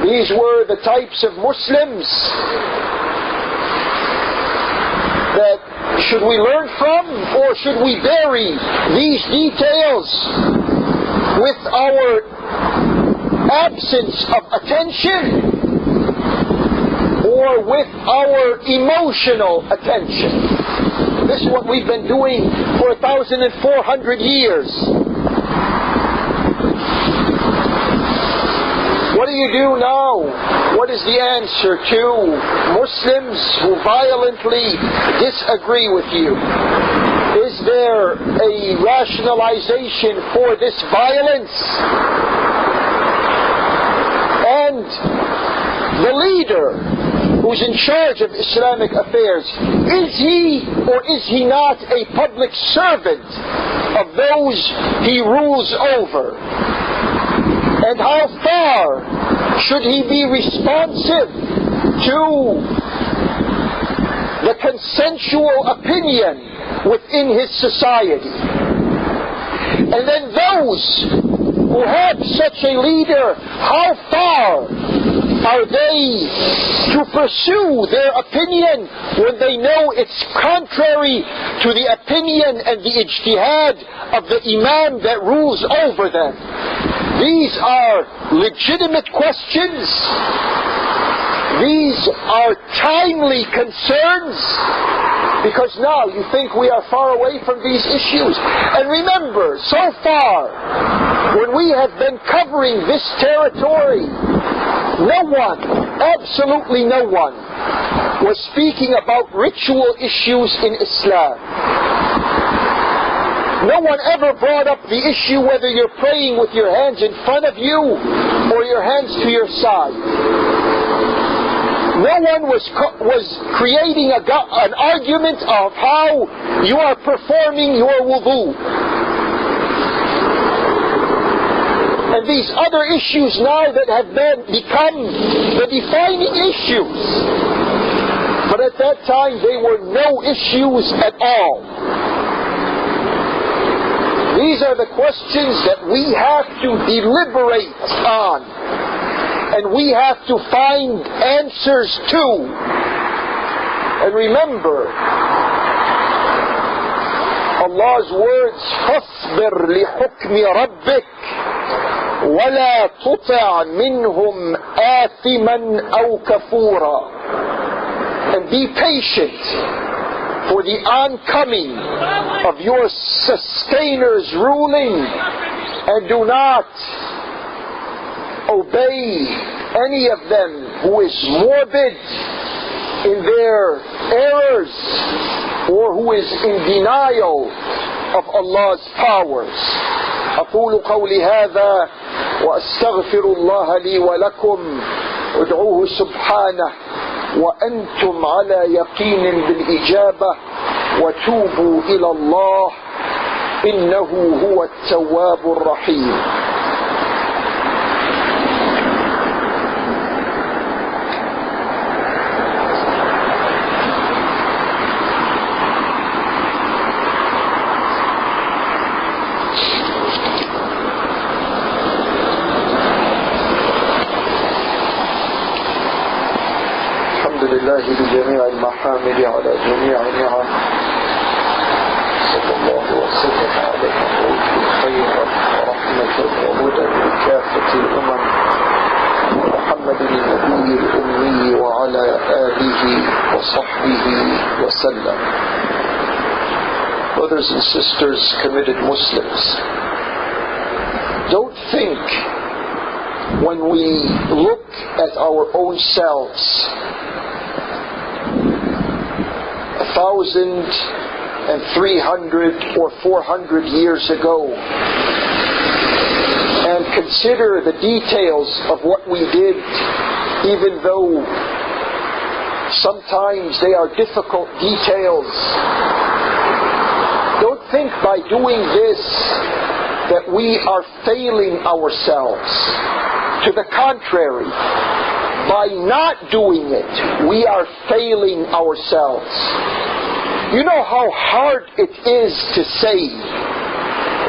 These were the types of Muslims that should we learn from, or should we bury these details with our absence of attention, or with our emotional attention? This is what we've been doing for 1,400 years. What do you do now? What is the answer to Muslims who violently disagree with you? Is there a rationalization for this violence? And the leader who's in charge of Islamic affairs, is he or is he not a public servant of those he rules over? And how far should he be responsive to the consensual opinion within his society? And then those who have such a leader, how far are they to pursue their opinion when they know it's contrary to the opinion and the ijtihad of the imam that rules over them? These are legitimate questions. These are timely concerns, because now you think we are far away from these issues. And remember, so far, when we have been covering this territory, no one, absolutely no one, was speaking about ritual issues in Islam. No one ever brought up the issue whether you're praying with your hands in front of you or your hands to your side. No one was creating an argument of how you are performing your wudu. And these other issues now that have become the defining issues. But at that time they were no issues at all. These are the questions that we have to deliberate on, and we have to find answers to. And remember Allah's words, فَاصْبِرْ لِحُكْمِ رَبِّكَ وَلَا تُطِعْ مِنْهُمْ آثِمًا أَوْ كَفُورًا. And be patient for the oncoming of your sustainers ruling, and do not obey any of them who is morbid in their errors or who is in denial of Allah's powers. أقول قولي هذا وأستغفر الله لي ولكم ادعوه سبحانه وأنتم على يقين بالإجابة وتوبوا إلى الله إنه هو التواب الرحيم. بجميع المحامد على جميع النعم. صلى الله وسلم على المبعوث خيرا ورحمة وهدى لكافة الأمم محمد النبي الأمي وعلى آله وصحبه وسلم. Brothers and sisters, committed Muslims, don't think when we look at our own selves 1,300 or 400 years ago and consider the details of what we did, even though sometimes they are difficult details. Don't think by doing this that we are failing ourselves. To the contrary, by not doing it, we are failing ourselves. You know how hard it is to say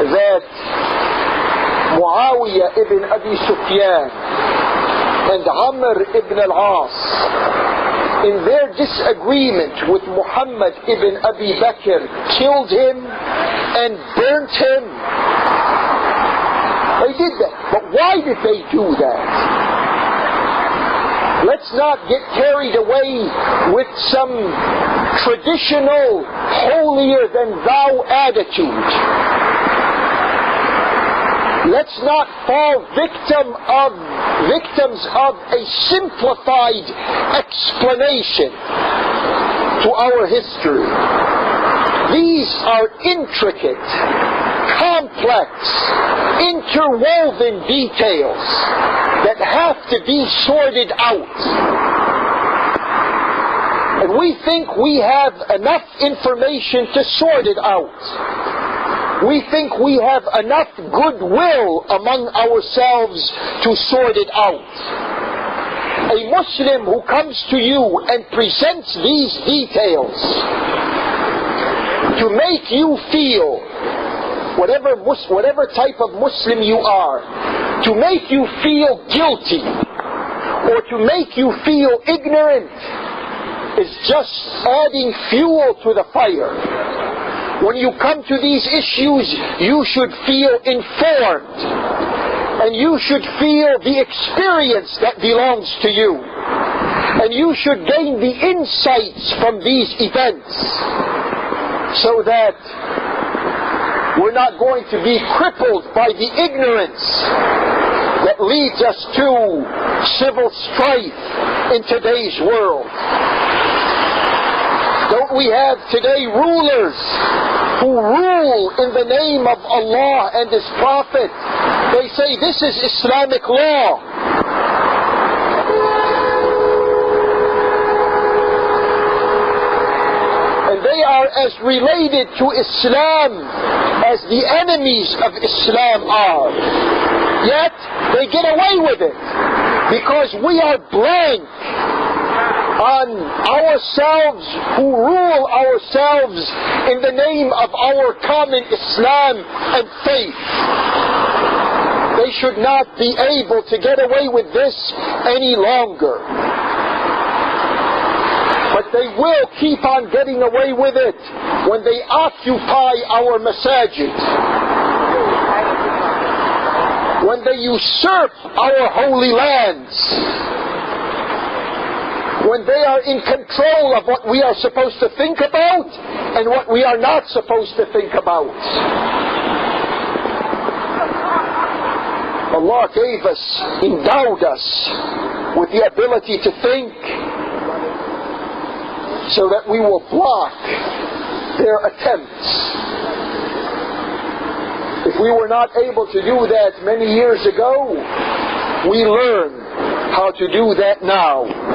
that Muawiyah ibn Abi Sufyan and Amr ibn Al As, in their disagreement with Muhammad ibn Abi Bakr, killed him and burnt him. They did that. But why did they do that? Let's not get carried away with some traditional holier-than-thou attitude. Let's not fall victims of a simplified explanation to our history. These are intricate, complex, interwoven details that have to be sorted out. And we think we have enough information to sort it out. We think we have enough goodwill among ourselves to sort it out. A Muslim who comes to you and presents these details to make you feel, whatever type of Muslim you are, to make you feel guilty or to make you feel ignorant, is just adding fuel to the fire. When you come to these issues, you should feel informed, and you should feel the experience that belongs to you, and you should gain the insights from these events, so that we're not going to be crippled by the ignorance that leads us to civil strife in today's world. Don't we have today rulers who rule in the name of Allah and His Prophet? They say this is Islamic law. And they are as related to Islam as the enemies of Islam are. Yet they get away with it because we are blank on ourselves, who rule ourselves in the name of our common Islam and faith. They should not be able to get away with this any longer. But they will keep on getting away with it when they occupy our masajid, when they usurp our holy lands, when they are in control of what we are supposed to think about and what we are not supposed to think about. Allah gave us, endowed us with the ability to think, so that we will block their attempts. If we were not able to do that many years ago, we learn how to do that now.